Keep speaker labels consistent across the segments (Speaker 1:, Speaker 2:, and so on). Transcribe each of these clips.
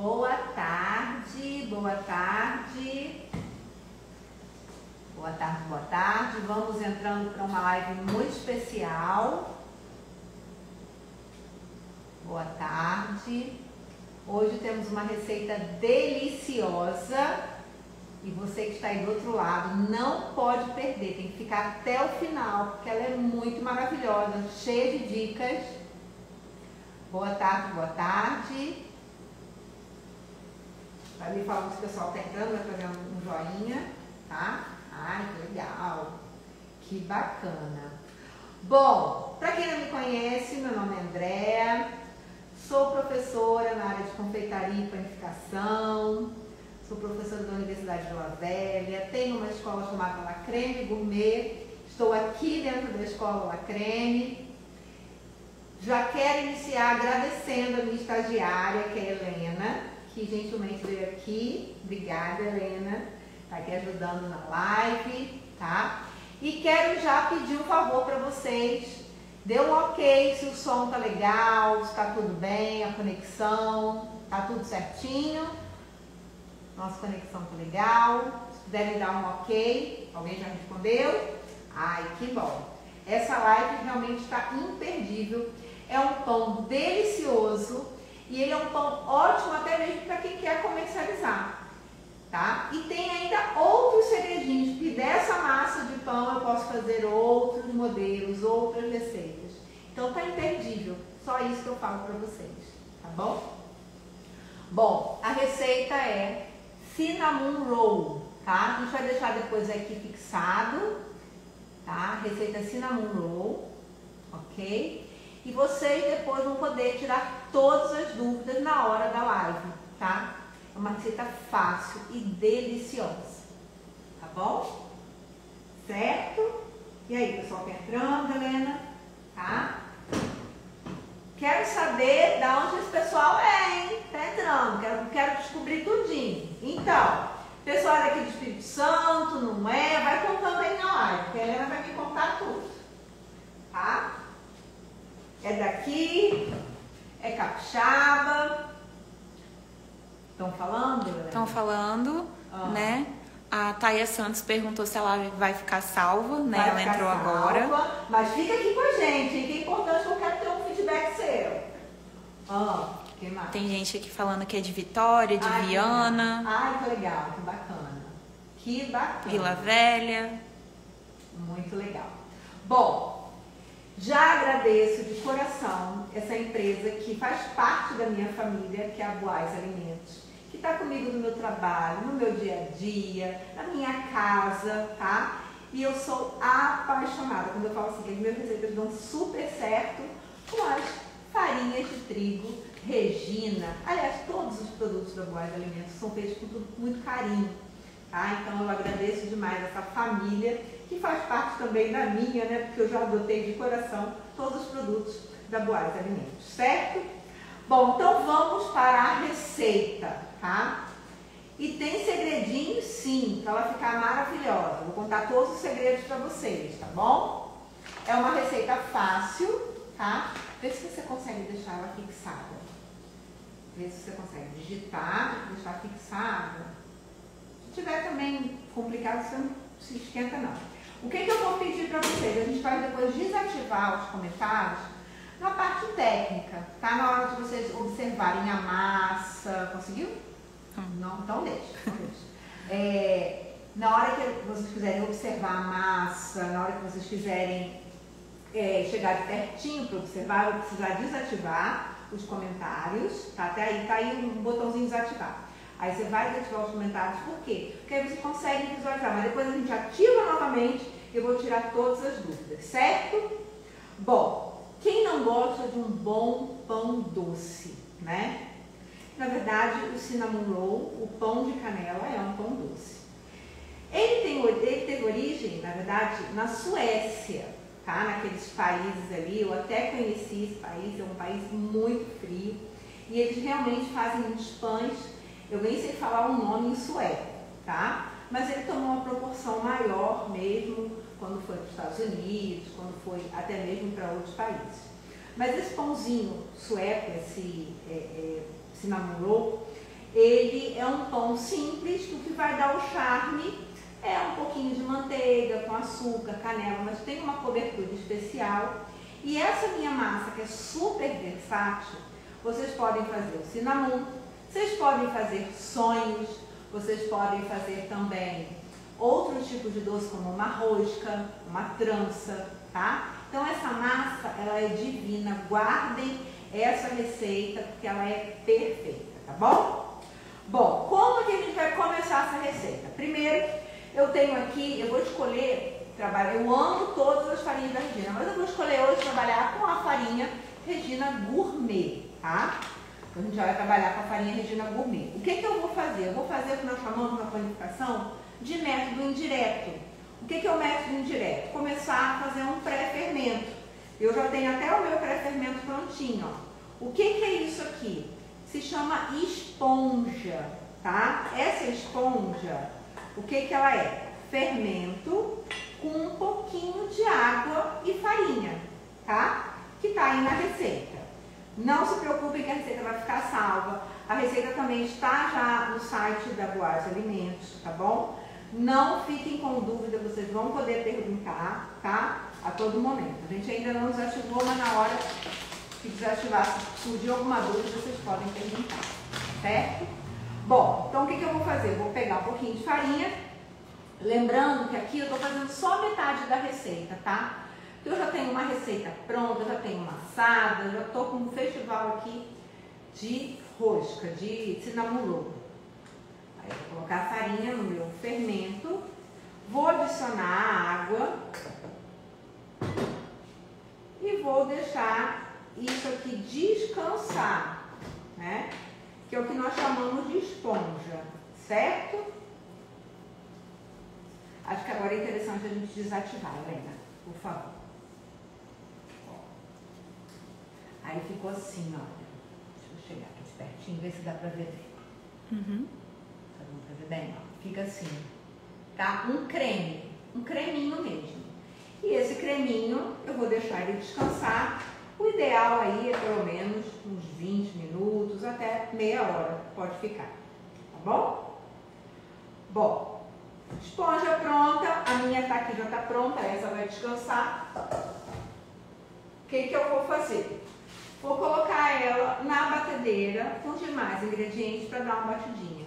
Speaker 1: Boa tarde, boa tarde. Boa tarde, boa tarde. Vamos entrando para uma live muito especial. Boa tarde. Hoje temos uma receita deliciosa e você que está aí do outro lado não pode perder, tem que ficar até o final, porque ela é muito maravilhosa, cheia de dicas. Boa tarde, boa tarde. Vai me falando se o pessoal está entrando, vai fazer um joinha, tá? Ai, que legal, que bacana. Bom, para quem não me conhece, meu nome é Andréa, sou professora na área de confeitaria e panificação, sou professora da Universidade de Vila Velha, tenho uma escola chamada La Creme Gourmet, estou aqui dentro da escola La Creme. Já quero iniciar agradecendo a minha estagiária, que é a Helena, que gentilmente veio aqui. Obrigada, Helena, está aqui ajudando na live, tá? E quero já pedir um favor para vocês. Dê um ok se o som tá legal, se está tudo bem, a conexão, tá tudo certinho. Nossa conexão tá legal. Se puderem dar um ok, alguém já respondeu? Ai, que bom. Essa live realmente está imperdível. É um pão delicioso e ele é um pão ótimo até mesmo para quem quer comercializar, tá? E tem ainda outros segredinhos, porque dessa massa de pão eu posso fazer outros modelos, outras receitas. Então tá imperdível, só isso que eu falo para vocês, tá bom? Bom, a receita é cinnamon roll, tá? A gente vai deixar depois aqui fixado, tá? A receita é cinnamon roll, ok? E vocês depois vão poder tirar todas as dúvidas na hora da live, tá? É uma receita fácil e deliciosa, tá bom? Certo? E aí, pessoal, tá entrando, Helena? Tá? Quero saber de onde esse pessoal é, hein? Tá entrando, quero descobrir tudinho. Então, pessoal é daqui do Espírito Santo, não é? Vai contando aí na live, porque a Helena vai me contar tudo, tá? É daqui, é capixaba. Estão falando, Helena?
Speaker 2: Estão falando, né? A Thaia Santos perguntou se ela vai ficar salva, né?
Speaker 1: Vai
Speaker 2: ela
Speaker 1: ficar
Speaker 2: entrou
Speaker 1: salva,
Speaker 2: agora.
Speaker 1: Mas fica aqui com a gente, hein? Que é importante, eu quero ter um feedback seu. Que mais?
Speaker 2: Tem gente aqui falando que é de Vitória, de Viana.
Speaker 1: Ai, que legal, que bacana. Que bacana.
Speaker 2: Vila Velha.
Speaker 1: Muito legal. Bom, já agradeço de coração essa empresa que faz parte da minha família, que é a Boaz Alimentos, que está comigo no meu trabalho, no meu dia a dia, na minha casa, tá? E eu sou apaixonada quando eu falo assim, que as minhas receitas dão super certo com as farinhas de trigo Regina. Aliás, todos os produtos da Boaz Alimentos são feitos com muito carinho, tá? Então eu agradeço demais essa família, que faz parte também da minha, né? Porque eu já adotei de coração todos os produtos da Boaz Alimentos, certo? Bom, então vamos para a receita, tá? E tem segredinhos sim, para ela ficar maravilhosa. Vou contar todos os segredos para vocês, tá bom? É uma receita fácil, tá? Vê se você consegue deixar ela fixada. Vê se você consegue digitar, deixar fixada. Se tiver também complicado, você não se esquenta não. O que eu vou pedir para vocês? A gente vai depois desativar os comentários na parte técnica, tá? Na hora de vocês observarem a massa. Conseguiu? Não? Então deixa. Na hora que vocês quiserem observar a massa, na hora que vocês quiserem chegar de pertinho para observar, eu vou precisar desativar os comentários, tá? Até aí, tá aí um botãozinho desativar. Aí você vai desativar os comentários, por quê? Porque aí você consegue visualizar, mas depois a gente ativa novamente e eu vou tirar todas as dúvidas, certo? Bom, quem não gosta de um bom pão doce, né? Na verdade, o cinnamon roll, o pão de canela, é um pão doce. Ele teve origem, na verdade, na Suécia, tá? Naqueles países ali, eu até conheci esse país, é um país muito frio, e eles realmente fazem uns pães. Eu nem sei falar o nome em sueco, tá? Mas ele tomou uma proporção maior mesmo quando foi para os Estados Unidos, quando foi até mesmo para outros países. Mas esse pãozinho sueco, esse cinnamon roll, ele é um pão simples, o que vai dar o charme é um pouquinho de manteiga com açúcar, canela, mas tem uma cobertura especial. E essa minha massa, que é super versátil, vocês podem fazer o cinnamon, vocês podem fazer sonhos, vocês podem fazer também outros tipos de doce, como uma rosca, uma trança, tá? Então essa massa, ela é divina, guardem essa receita, porque ela é perfeita, tá bom? Bom, como que a gente vai começar essa receita? Primeiro, eu tenho aqui, eu vou escolher trabalhar, eu amo todas as farinhas da Regina, mas eu vou escolher hoje trabalhar com a farinha Regina Gourmet, tá? Então a gente já vai trabalhar com a farinha Regina Gourmet. O que que eu vou fazer? Eu vou fazer o que nós chamamos na panificação de método indireto. O que que é o método indireto? Começar a fazer um pré-fermento. Eu já tenho até o meu pré-fermento prontinho, ó. O que que é isso aqui? Se chama esponja, tá? Essa esponja, o que que ela é? Fermento com um pouquinho de água e farinha, tá? Que tá aí na receita. Não se preocupem que a receita vai ficar salva. A receita também está já no site da Boaz Alimentos, tá bom? Não fiquem com dúvida, vocês vão poder perguntar, tá? A todo momento. A gente ainda não desativou, mas na hora que desativar, se surgir alguma dúvida, vocês podem perguntar, certo? Bom, então o que que eu vou fazer? Vou pegar um pouquinho de farinha. Lembrando que aqui eu estou fazendo só metade da receita, tá? Eu já tenho uma receita pronta, já tenho uma assada, já estou com um festival aqui de rosca, de cinnamon roll. Aí eu vou colocar a farinha no meu fermento, vou adicionar a água e vou deixar isso aqui descansar, né? Que é o que nós chamamos de esponja, certo? Acho que agora é interessante a gente desativar, Helena, por favor. Aí ficou assim, olha. Deixa eu chegar aqui pertinho, ver se dá pra ver bem. Tá dando pra ver bem? Ó, fica assim, tá? Um creme, um creminho mesmo. E esse creminho, eu vou deixar ele descansar. O ideal aí é pelo menos uns 20 minutos, até meia hora pode ficar, tá bom? Bom. Esponja pronta, a minha tá aqui, já tá pronta, essa vai descansar. O que que eu vou fazer? Vou colocar ela na batedeira com os demais ingredientes para dar uma batidinha.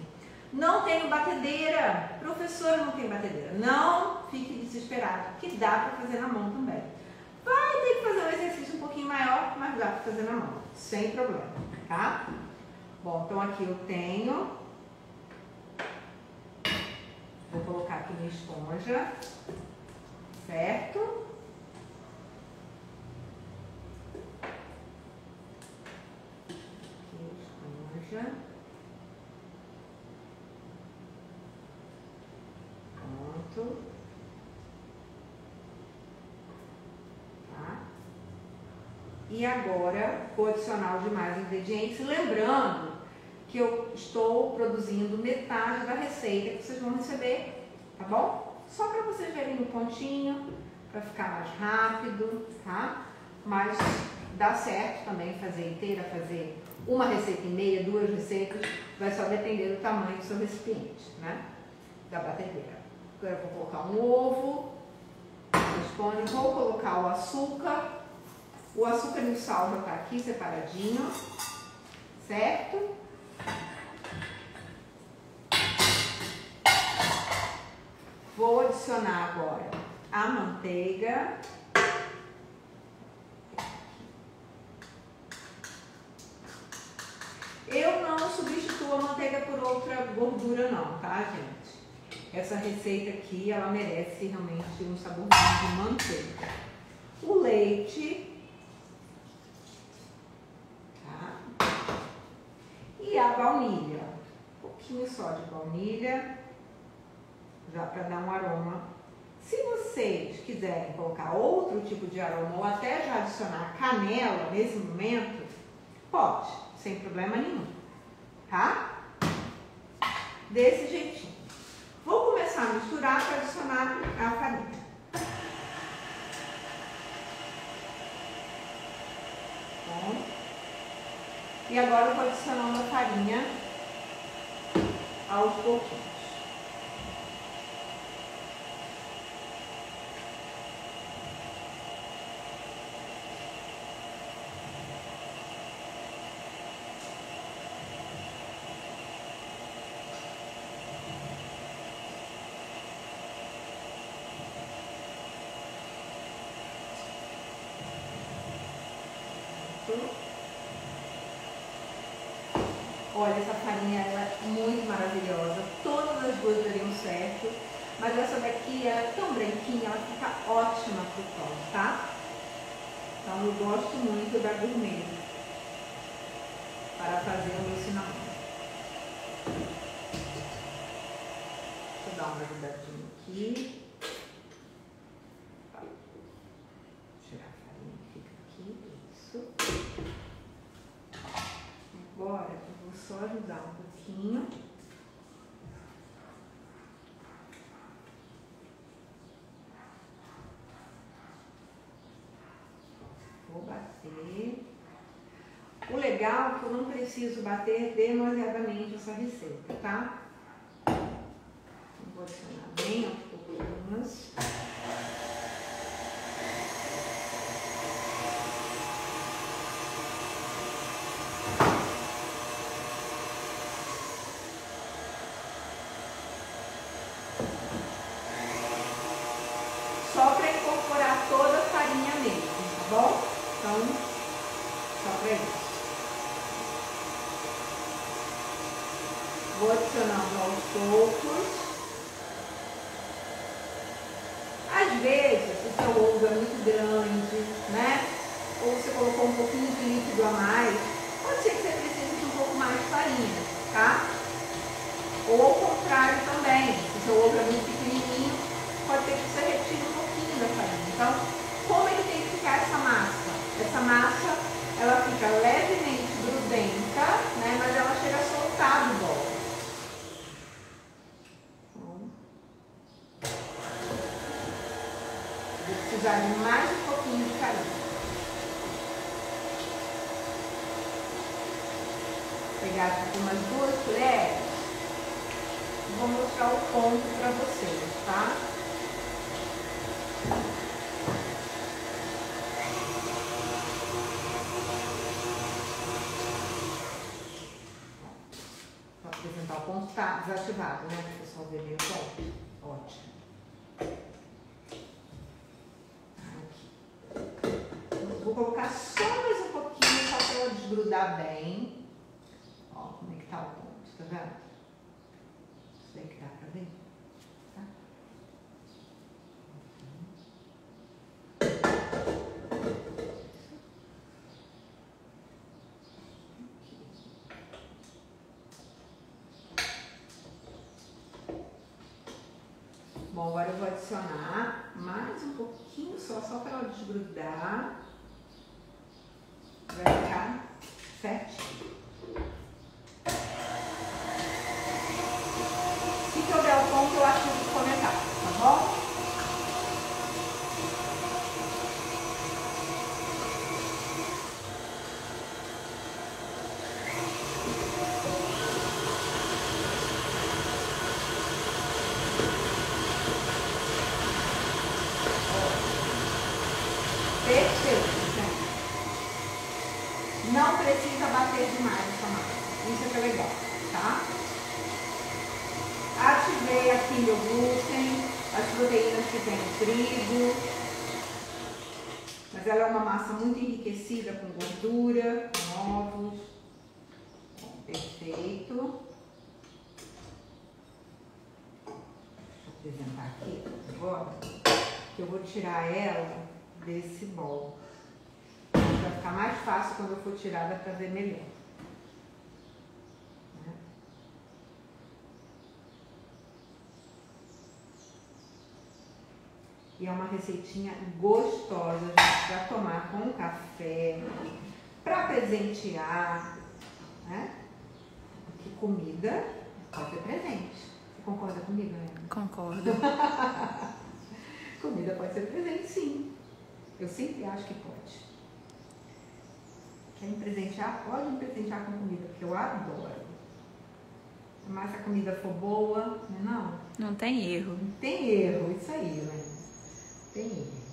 Speaker 1: Não tenho batedeira, professor, não tem batedeira. Não fique desesperado, que dá para fazer na mão também. Vai ter que fazer um exercício um pouquinho maior, mas dá para fazer na mão, sem problema, tá? Bom, então aqui eu tenho... Vou colocar aqui minha esponja, certo? Aqui a esponja. Pronto. Tá? E agora vou adicionar os demais ingredientes, lembrando que eu estou produzindo metade da receita que vocês vão receber, tá bom? Só para vocês verem no pontinho, para ficar mais rápido, tá? Mas dá certo também fazer inteira, fazer uma receita e meia, 2 receitas, vai só depender do tamanho do seu recipiente, né? Da batedeira. Agora eu vou colocar um ovo, vou colocar o açúcar e o sal já tá aqui separadinho, certo? Vou adicionar agora a manteiga. Eu não substituo a manteiga por outra gordura não, tá, gente? Essa receita aqui, ela merece realmente um saborzinho de manteiga. O leite, tá? E a baunilha. Um pouquinho só de baunilha, já para dar um aroma. Se vocês quiserem colocar outro tipo de aroma ou até já adicionar canela nesse momento, pode, sem problema nenhum, tá? Desse jeitinho. Vou começar a misturar para adicionar a farinha. Bom. E agora eu vou adicionando a farinha aos pouquinhos. Olha, essa farinha ela é muito maravilhosa, todas as duas dariam certo, mas essa daqui é tão branquinha, ela fica ótima pro pão, tá? Então eu gosto muito da gourmet para fazer o meu cinnamon. Deixa eu dar uma ajudadinha aqui. Tirar a farinha que fica aqui, isso. Agora eu vou só ajudar um pouquinho. Vou bater. O legal é que eu não preciso bater demasiadamente essa receita, tá? Vou adicionar bem aos pouquinhos. Só para incorporar toda a farinha mesmo, tá bom? Então, só para isso. Vou adicionando aos poucos. Às vezes, o seu ovo é muito grande, né? Ou você colocou um pouquinho de líquido a mais, pode ser que você precise de um pouco mais de farinha, tá? Ou ao contrário também, se o seu ovo é muito pequenininho, pode ser que você retire um pouquinho da farinha. Então, como é que tem que ficar essa massa? Essa massa, ela fica levemente grudenta, né? Mas ela chega a soltar do bolo. Vou precisar de mais um pouquinho de farinha. Vou pegar aqui umas 2 colheres. Vou mostrar o ponto para vocês, tá? Vou apresentar o ponto, tá desativado, né? Para o pessoal ver meu ponto. Ótimo. Vou colocar só mais um pouquinho, só para ela desgrudar bem. Ó, como é que tá o ponto, tá vendo? Isso aí que dá pra ver, tá? Bom, agora eu vou adicionar mais um pouquinho só para ela desgrudar. Vai ficar certinho. Se eu der o ponto, eu ativo os comentários, tá bom? Perfeito, gente. Não precisa bater demais essa massa. Isso é que é legal, tá? Ativei aqui meu glúten, as proteínas que tem no trigo. Mas ela é uma massa muito enriquecida com gordura, com ovos. Bom, perfeito. Deixa eu apresentar aqui agora, que eu vou tirar ela desse bol. Vai ficar mais fácil quando eu for tirar, dá pra ver melhor. E é uma receitinha gostosa, gente, para tomar com café, para presentear, né? Porque comida pode ser presente. Você concorda comigo, né?
Speaker 2: Concordo.
Speaker 1: Comida pode ser presente, sim. Eu sempre acho que pode. Quer me presentear? Pode me presentear com comida, porque eu adoro. Mas se a comida for boa, não?
Speaker 2: Não tem erro.
Speaker 1: Não tem erro, isso aí, né? Tem erro.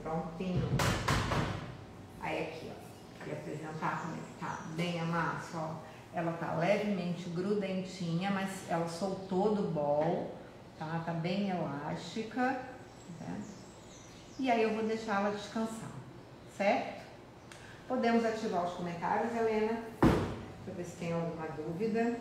Speaker 1: Prontinho. Aí aqui, ó. Queria apresentar como é que tá bem a massa, ó. Ela tá levemente grudentinha, mas ela soltou do bol, tá? Tá bem elástica, né? E aí eu vou deixar ela descansar, certo? Podemos ativar os comentários, Helena? Deixa eu ver se tem alguma dúvida.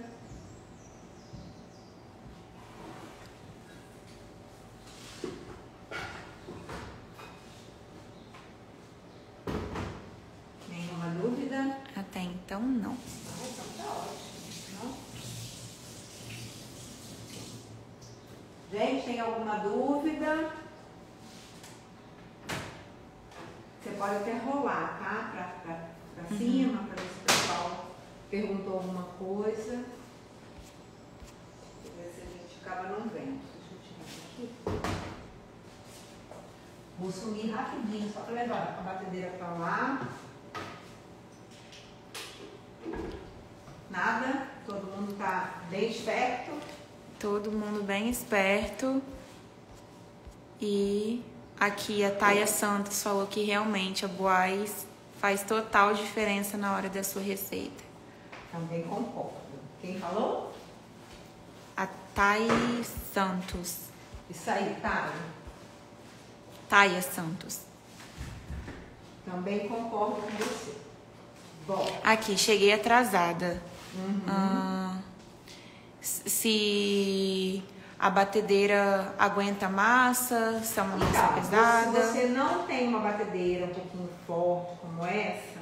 Speaker 1: Nenhuma dúvida?
Speaker 2: Até então, não.
Speaker 1: Então tá ótimo. Não? Gente, tem alguma dúvida? Você pode até rolar, tá? Pra cima, para ver se o pessoal perguntou alguma coisa. Deixa eu ver se a gente acaba não vendo. Deixa eu tirar isso aqui. Vou sumir rapidinho, só para levar a batedeira para lá. Nada? Todo mundo tá bem esperto?
Speaker 2: Todo mundo bem esperto. E aqui a Thaia Santos falou que realmente a Boaz faz total diferença na hora da sua receita.
Speaker 1: Também concordo. Quem falou?
Speaker 2: A Thaia Santos.
Speaker 1: Isso aí, Thaia.
Speaker 2: Thaia Santos.
Speaker 1: Também concordo com você. Bom.
Speaker 2: Aqui, cheguei atrasada. Se a batedeira aguenta massa, se é uma massa pesada.
Speaker 1: Se você não tem uma batedeira um pouquinho forte como essa,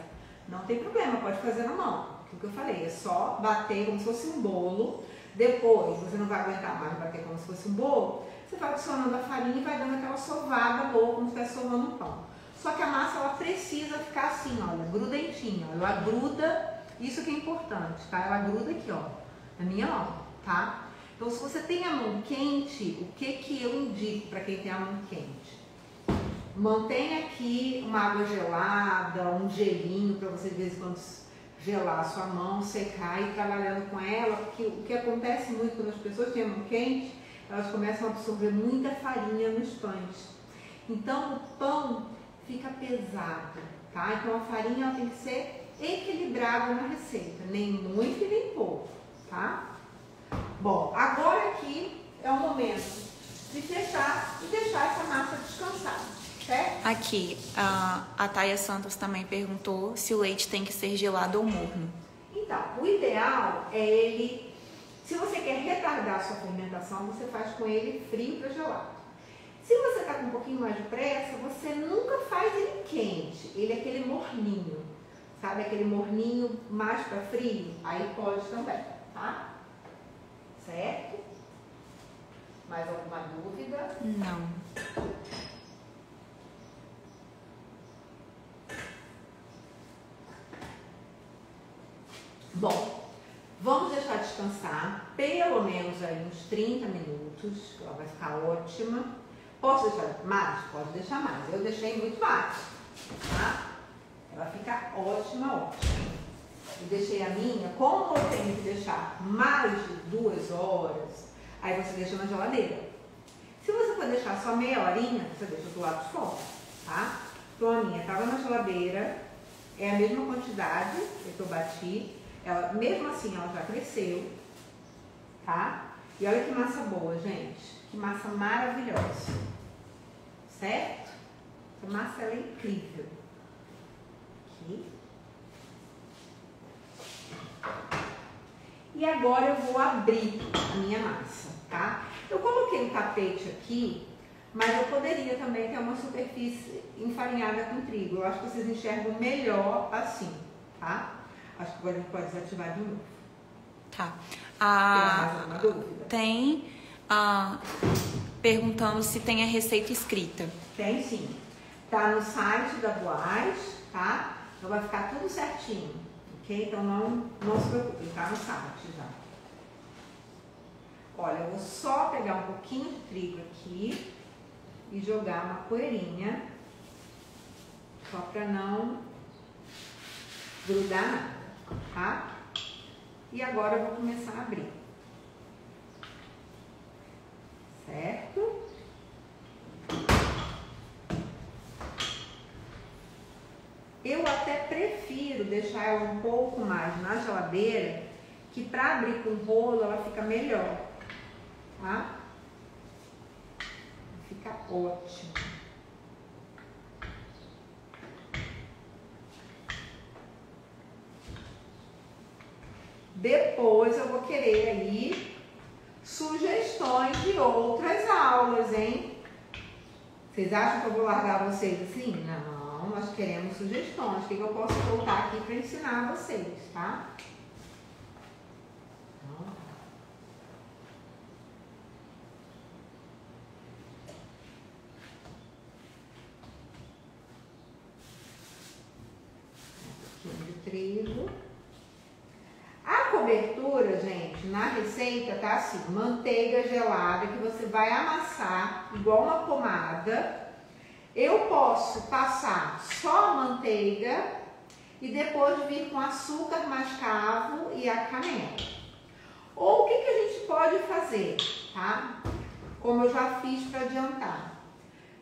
Speaker 1: não tem problema, pode fazer na mão. O que eu falei, é só bater como se fosse um bolo. Depois, você não vai aguentar mais bater como se fosse um bolo, você vai adicionando a farinha e vai dando aquela sovada boa, como se estivesse sovando um pão. Só que a massa, ela precisa ficar assim, olha, grudentinha. Ela gruda, isso que é importante, tá? Ela gruda aqui, ó, na minha mão, tá? Então, se você tem a mão quente, o que eu indico para quem tem a mão quente? Mantenha aqui uma água gelada, um gelinho para você de vez em quando gelar a sua mão, secar e ir trabalhando com ela, porque o que acontece muito quando as pessoas têm a mão quente, elas começam a absorver muita farinha nos pães. Então, o pão fica pesado, tá? Então, a farinha ela tem que ser equilibrada na receita, nem muito e nem pouco, tá? Bom, agora aqui é o momento de fechar e deixar essa massa descansar, certo?
Speaker 2: Aqui, a Thaia Santos também perguntou se o leite tem que ser gelado ou morno.
Speaker 1: Então, o ideal é ele, se você quer retardar a sua fermentação, você faz com ele frio para gelado. Se você está com um pouquinho mais de pressa, você nunca faz ele quente, ele é aquele morninho, sabe? Aquele morninho mais para frio, aí pode também, tá? Certo? Mais alguma dúvida?
Speaker 2: Não.
Speaker 1: Bom, vamos deixar descansar pelo menos aí uns 30 minutos, ela vai ficar ótima. Posso deixar mais? Pode deixar mais. Eu deixei muito mais, tá? Ela fica ótima, ótima. Eu deixei a minha, como eu tenho que deixar mais de 2 horas, aí você deixa na geladeira. Se você for deixar só meia horinha, você deixa do lado de fora, tá? Então a minha estava na geladeira, é a mesma quantidade que eu bati, ela, mesmo assim ela já cresceu, tá? E olha que massa boa, gente, que massa maravilhosa, certo? Essa massa ela é incrível. Aqui. E agora eu vou abrir a minha massa, tá? Eu coloquei um tapete aqui, mas eu poderia também ter uma superfície enfarinhada com trigo. Eu acho que vocês enxergam melhor assim, tá? Acho que agora a gente pode desativar de novo.
Speaker 2: Tá.
Speaker 1: Tem mais alguma dúvida?
Speaker 2: Tem perguntando se tem a receita escrita.
Speaker 1: Tem sim. Tá no site da Boaz, tá? Então vai ficar tudo certinho, ok? Então não se preocupe, tá no site já. Olha, eu vou só pegar um pouquinho de trigo aqui e jogar uma poeirinha. só para não grudar nada, tá? E agora eu vou começar a abrir. Certo? Eu até prefiro deixar ela um pouco mais na geladeira, que para abrir com rolo ela fica melhor, tá? Fica ótimo. Depois eu vou querer aí sugestões de outras aulas, hein? Vocês acham que eu vou largar vocês assim? Não, nós queremos sugestões. O que eu posso voltar aqui para ensinar vocês, tá? De trigo. A cobertura, gente, na receita tá assim, manteiga gelada que você vai amassar igual uma pomada. Eu posso passar só a manteiga e depois vir com açúcar mascavo e a canela. Ou o que a gente pode fazer, tá? Como eu já fiz para adiantar.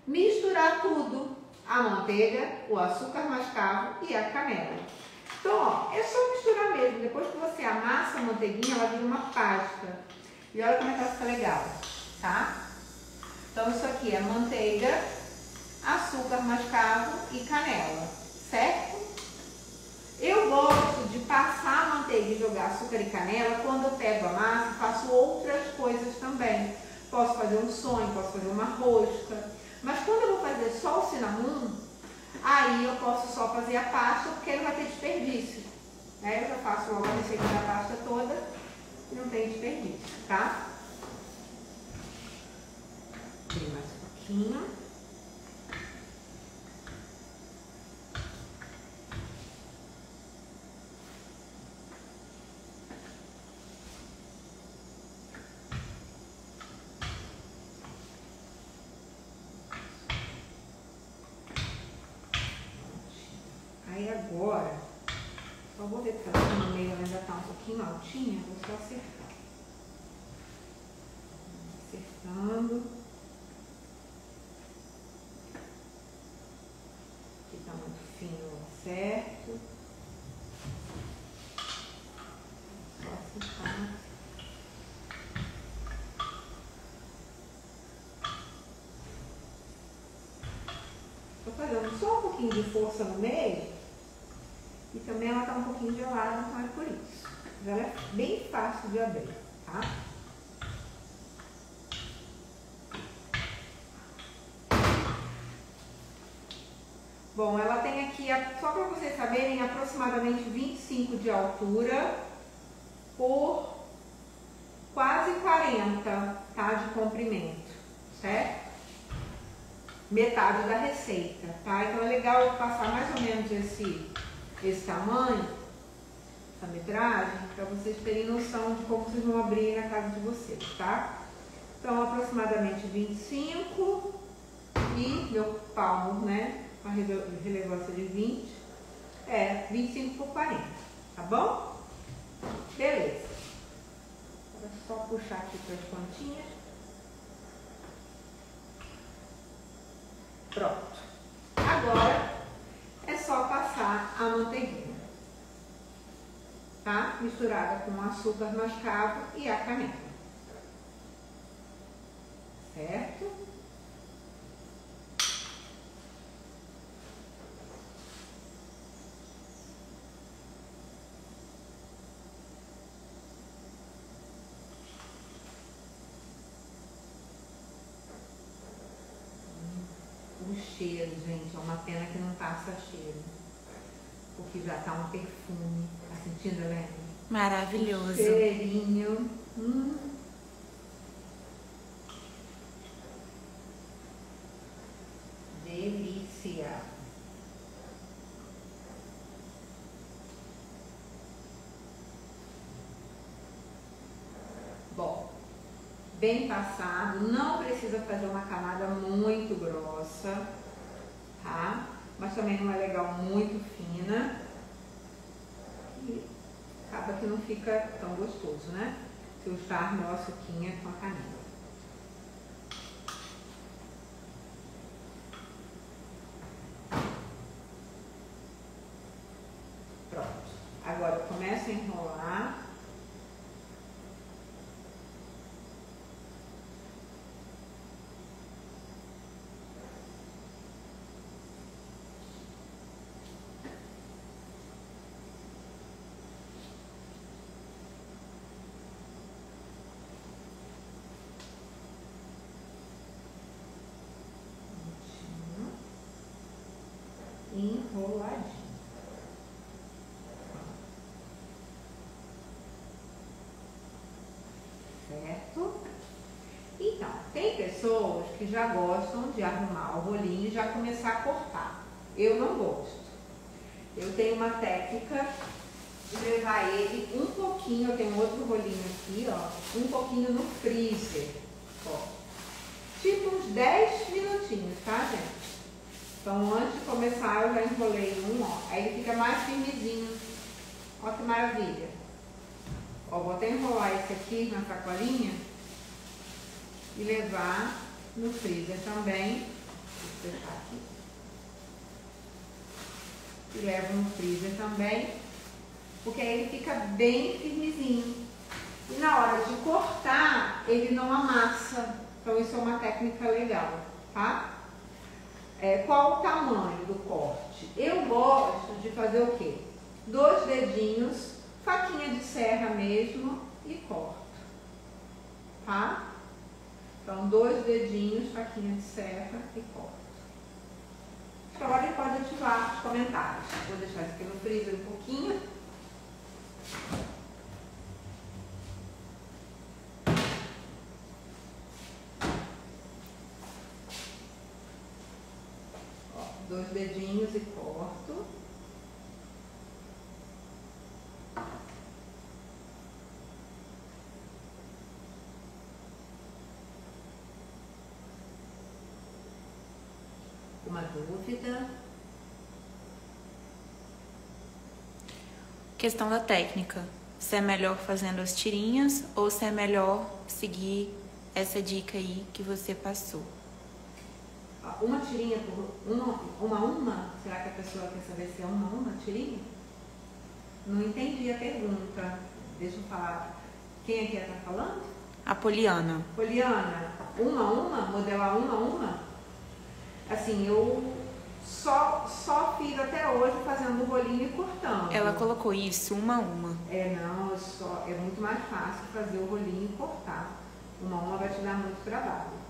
Speaker 1: Misturar tudo, a manteiga, o açúcar mascavo e a canela. Então, ó, é só misturar mesmo. Depois que você amassa a manteiguinha, ela vira uma pasta. E olha como é que ela fica legal, tá? Então, isso aqui é manteiga, açúcar mascavo e canela, certo? Eu gosto de passar a manteiga e jogar açúcar e canela quando eu pego a massa e faço outras coisas também. Posso fazer um sonho, posso fazer uma rosca. Mas quando eu vou fazer só o cinnamon, aí eu posso só fazer a pasta, porque não vai ter desperdício. Né? Eu já faço logo a receita da pasta toda e não tem desperdício, tá? Tem mais um pouquinho. Aí agora, só vou ver se ela no meio ela ainda tá um pouquinho altinha, vou só acertar. Acertando. Aqui tá muito fino, certo. Só acertar. Tô fazendo só um pouquinho de força no meio. E também ela tá um pouquinho gelada, então é por isso. Mas ela é bem fácil de abrir, tá? Bom, ela tem aqui, só para vocês saberem, aproximadamente 25 de altura por quase 40, tá? De comprimento, certo? Metade da receita, tá? Então é legal eu passar mais ou menos esse tamanho, essa metragem, para vocês terem noção de como vocês vão abrir na casa de vocês, tá? Então, aproximadamente 25 e meu palmo, né, com a relevância de 20, 25 por 40, tá bom? Beleza. Agora é só puxar aqui para as pontinhas. Pronto. Agora é só passar a manteiguinha, tá? Misturada com açúcar mascavo e a canela, certo? O cheiro, gente, é uma pena que não passa cheiro. Porque já tá um perfume. Tá sentindo, Helena?
Speaker 2: Maravilhoso.
Speaker 1: Cheirinho. Delícia. Bom, bem passado. Não precisa fazer uma camada muito grossa, tá? mas também não é legal muito fina. E acaba que não fica tão gostoso, né? Se eu usar meu açuquinha com a canela. Pronto. Agora eu começo a enrolar. Enroladinho. Certo? Então, tem pessoas que já gostam de arrumar o rolinho e já começar a cortar. Eu não gosto. Eu tenho uma técnica de levar ele um pouquinho, eu tenho outro rolinho aqui, ó, um pouquinho no freezer, ó. Tipo uns 10 minutinhos, tá, gente? Então, antes de começar, eu já enrolei um, ó. Aí ele fica mais firmezinho. Ó que maravilha. Ó, vou até enrolar esse aqui na sacolinha e levar no freezer também. Vou fechar aqui. E levo no freezer também, porque aí ele fica bem firmezinho. E na hora de cortar, ele não amassa. Então, isso é uma técnica legal, tá? Qual o tamanho do corte? Eu gosto de fazer o quê? 2 dedinhos, faquinha de serra mesmo e corto, tá? Então, 2 dedinhos, faquinha de serra e corto. Agora ele pode ativar os comentários. Vou deixar isso aqui no freezer um pouquinho. Ó, 2 dedinhos e corto. Uma dúvida?
Speaker 2: Questão da técnica. Se é melhor fazendo as tirinhas ou se é melhor seguir essa dica aí que você passou?
Speaker 1: Uma tirinha por uma? Será que a pessoa quer saber se é uma tirinha? Não entendi a pergunta. Deixa eu falar. Quem aqui está falando?
Speaker 2: A Poliana.
Speaker 1: Poliana, uma? Modelar uma? Assim, eu só fiz até hoje fazendo o rolinho e cortando.
Speaker 2: Ela colocou isso, uma.
Speaker 1: Não, é muito mais fácil fazer o rolinho e cortar. Uma vai te dar muito trabalho.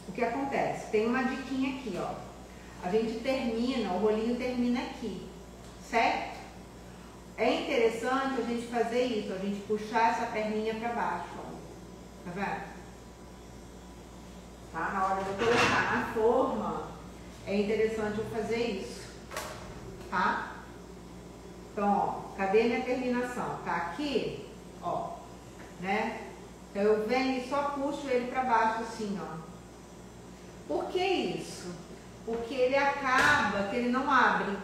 Speaker 1: O que acontece? Tem uma diquinha aqui, ó. A gente termina, o rolinho termina aqui, certo? É interessante a gente fazer isso, a gente puxar essa perninha para baixo, ó. Tá vendo? Tá? Na hora de eu colocar na forma, é interessante eu fazer isso, tá? Então, ó, cadê minha terminação? Tá aqui, ó, né? Então, eu venho e só puxo ele para baixo assim, ó. Por que isso? Porque ele acaba que ele não abre,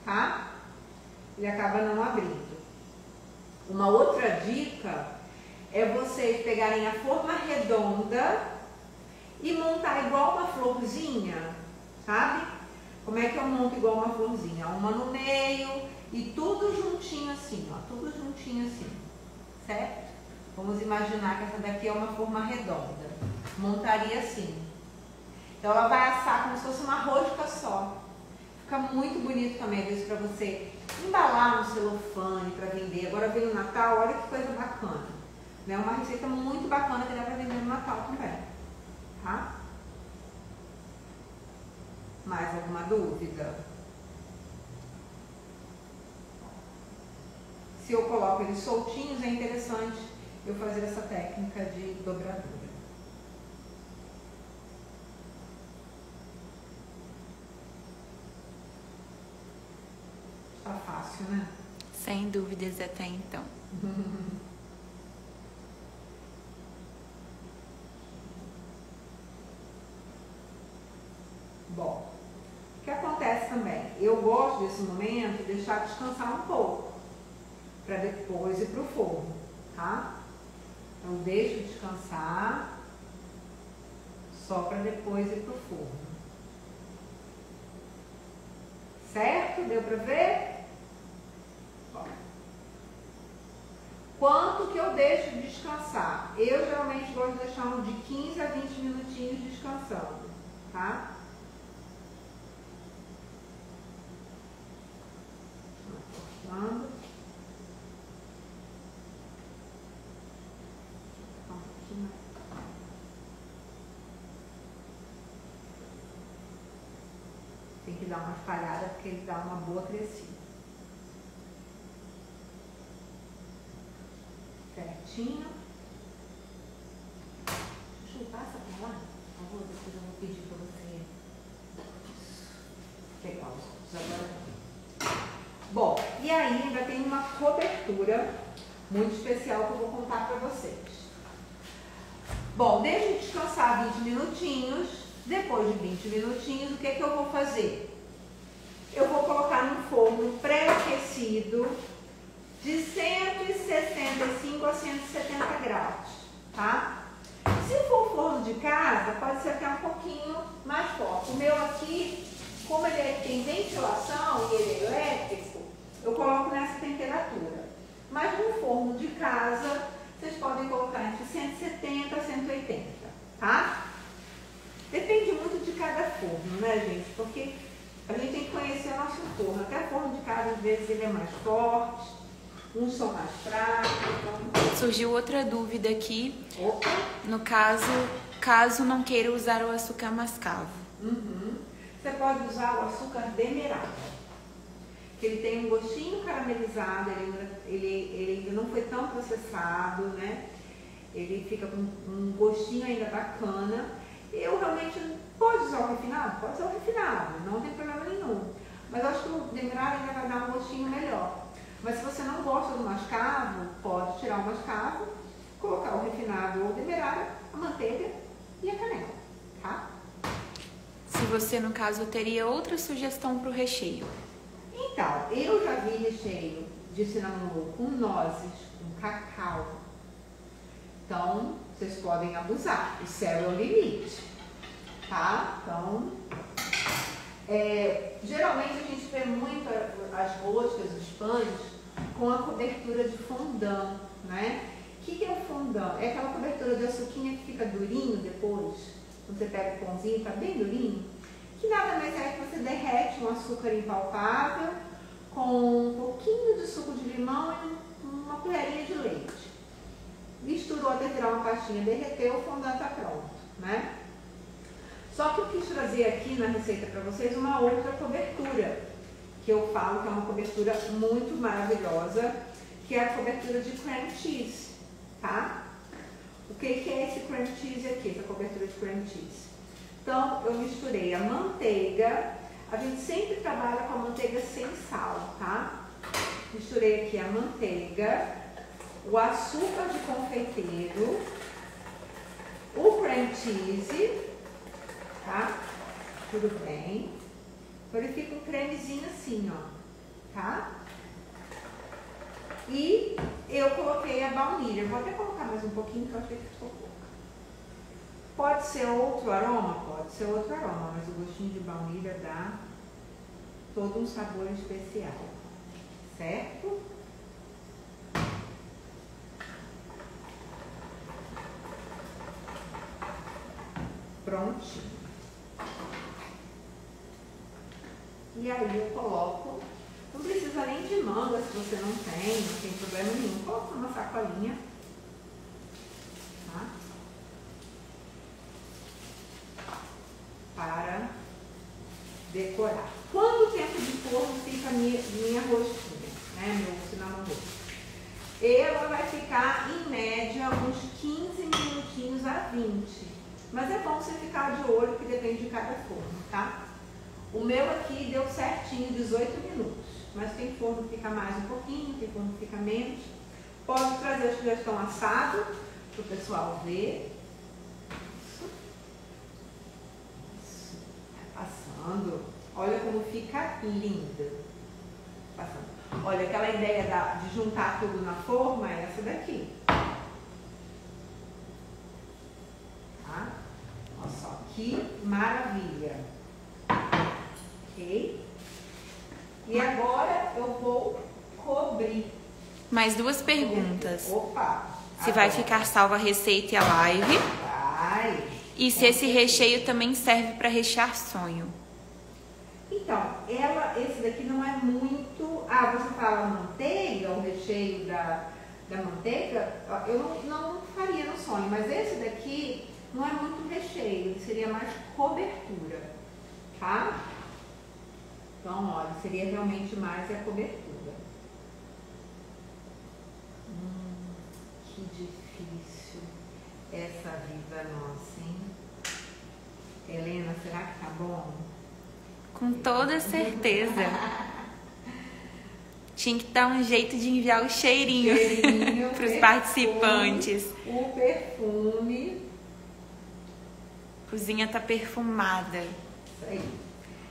Speaker 1: tá? Ele acaba não abrindo. Uma outra dica é vocês pegarem a forma redonda e montar igual uma florzinha, sabe? Como é que eu monto igual uma florzinha? Uma no meio e tudo juntinho assim, ó. Tudo juntinho assim, certo? Vamos imaginar que essa daqui é uma forma redonda. Montaria assim. Então ela vai assar como se fosse uma rosca só. Fica muito bonito também, às vezes, para você embalar no celofane para vender. Agora vem o Natal, olha que coisa bacana. É uma receita muito bacana que dá para vender no Natal também. Tá? Mais alguma dúvida? Se eu coloco eles soltinhos, é interessante eu fazer essa técnica de dobradura. Tá fácil, né?
Speaker 2: Sem dúvidas até então.
Speaker 1: Bom, o que acontece também? Eu gosto desse momento de deixar descansar um pouco, para depois ir para o forno, tá? Então, deixo descansar, só para depois ir para o forno. Certo? Deu para ver? Bom. Quanto que eu deixo descansar? Eu geralmente gosto de deixar de 15 a 20 minutinhos descansando, tá? Cortando. Tem que dar uma espalhada porque ele dá uma boa crescida. Certinho. Chuchu, passa pra lá, por favor, depois eu vou pedir pra você pegar os outros. Agora. Bom, e aí ainda tem uma cobertura muito especial que eu vou contar pra vocês. Bom, deixe descansar 20 minutinhos. Depois de 20 minutinhos, o que é que eu vou fazer? Eu vou colocar no forno pré-aquecido de 165 a 170 graus, tá? Se for forno de casa, pode ser até um pouquinho mais forte. O meu aqui, como ele tem ventilação e ele é elétrico, eu coloco nessa temperatura. Mas no forno de casa, vocês podem colocar entre 170 a 180, tá? Depende muito de cada forno, né, gente? Porque a gente tem que conhecer o nosso forno. Até forno de casa, às vezes, ele é mais forte, uns são mais fracos. Então...
Speaker 2: Surgiu outra dúvida aqui.
Speaker 1: Opa.
Speaker 2: No caso não queira usar o açúcar mascavo.
Speaker 1: Você pode usar o açúcar demerara, que ele tem um gostinho caramelizado, ele ainda não foi tão processado, né? Ele fica com um gostinho ainda bacana. Eu realmente, pode usar o refinado? Pode usar o refinado, não tem problema nenhum. Mas eu acho que o demerara ainda vai dar um gostinho melhor. Mas se você não gosta do mascavo, pode tirar o mascavo, colocar o refinado ou o demerara, a manteiga e a canela, tá?
Speaker 2: Se você, no caso, teria outra sugestão para o recheio?
Speaker 1: Então, eu já vi recheio de cinnamon com nozes, com cacau. Então, vocês podem abusar. Isso é o limite, tá? Então, geralmente a gente vê muito as roscas, os pães, com a cobertura de fondant, né? O que é o fondant? É aquela cobertura de açuquinha que fica durinho depois, quando você pega o pãozinho, tá bem durinho, que nada mais é que você derrete um açúcar impalpável com um pouquinho de suco de limão e uma colherinha de leite. Misturou até virar uma pastinha, derreteu, o fondant está pronto, né? Só que eu quis trazer aqui na receita para vocês uma outra cobertura, que eu falo que é uma cobertura muito maravilhosa, que é a cobertura de cream cheese, tá? O que é esse cream cheese aqui, essa cobertura de cream cheese? Então, eu misturei a manteiga, a gente sempre trabalha com a manteiga sem sal, tá? Misturei aqui a manteiga, o açúcar de confeiteiro, o cream cheese, tá? Tudo bem. Então ele fica um cremezinho assim, ó, tá? E eu coloquei a baunilha. Vou até colocar mais um pouquinho, que eu achei que ficou pouco. Pode ser outro aroma? Pode ser outro aroma, mas o gostinho de baunilha dá todo um sabor especial, certo? Prontinho. E aí eu coloco, não precisa nem de manga se você não tem problema nenhum. Coloca uma sacolinha, tá? Para decorar. Quanto tempo de forno fica minha rosquinha, né? Meu cinnamon roll? Ela vai ficar em média uns 15 minutinhos a 20. Mas é bom você ficar de olho, que depende de cada forno, tá? O meu aqui deu certinho 18 minutos. Mas tem forno que fica mais um pouquinho, tem forno que fica menos. Pode trazer a sugestão assado para o pessoal ver. Isso. Vai passando. passando. Olha como fica linda. Passando. Olha, aquela ideia de juntar tudo na forma é essa daqui. Tá? Olha só, que maravilha. Ok? E agora eu vou cobrir.
Speaker 2: Mais duas perguntas.
Speaker 1: Opa!
Speaker 2: Se vai ficar salva a receita e a live.
Speaker 1: Vai.
Speaker 2: E se esse recheio também serve para rechear sonho.
Speaker 1: Então, esse daqui não é muito... Ah, você fala manteiga, o recheio da manteiga, eu não faria no sonho, mas esse daqui não é muito recheio, ele seria mais cobertura, tá? Então, olha, seria realmente mais a cobertura. Que difícil essa vida nossa, hein? Helena, será que tá bom?
Speaker 2: Com toda certeza. Tinha que dar um jeito de enviar o cheirinho para os participantes.
Speaker 1: O perfume.
Speaker 2: A cozinha tá perfumada.
Speaker 1: Isso aí.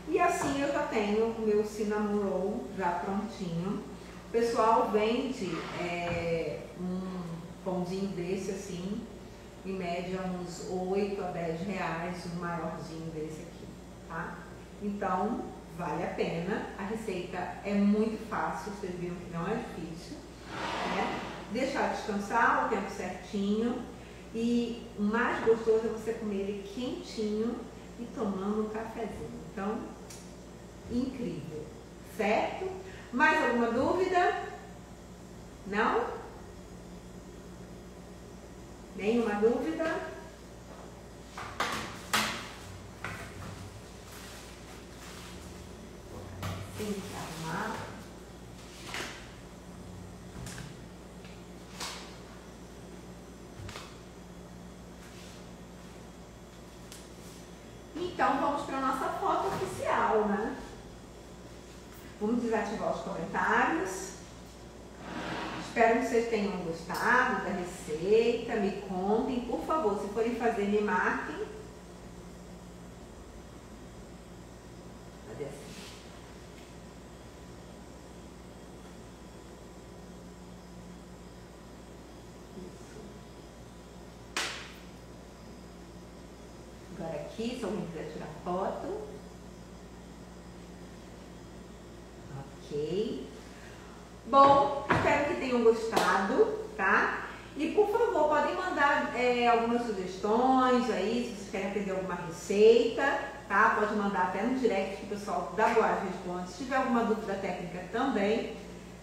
Speaker 1: E assim eu já tenho o meu cinnamon roll já prontinho. O pessoal vende um pãozinho desse assim, em média uns 8 a 10 reais, um maiorzinho desse aqui, tá? Então, vale a pena. A receita é muito fácil, vocês viram que não é difícil, né? Deixar descansar o tempo certinho. E o mais gostoso é você comer ele quentinho e tomando um cafezinho. Então, incrível, certo? Mais alguma dúvida? Não? Nenhuma dúvida? Tem que arrumar. Então, vamos para a nossa foto oficial, né? Vamos desativar os comentários. Espero que vocês tenham gostado da receita. Me contem, por favor, se forem fazer, me marquem. Cadê assim? Isso. Agora aqui, se alguém quiser tirar foto. Ok. Bom, espero que tenham gostado, tá? E por favor, podem mandar algumas sugestões aí, se vocês querem aprender alguma receita, tá? Pode mandar até no direct que o pessoal da Boate responde. Se tiver alguma dúvida técnica também,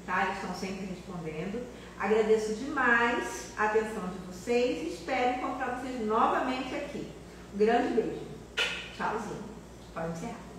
Speaker 1: tá? Eles estão sempre respondendo. Agradeço demais a atenção de vocês e espero encontrar vocês novamente aqui. Um grande beijo. Tchauzinho. Pode encerrar.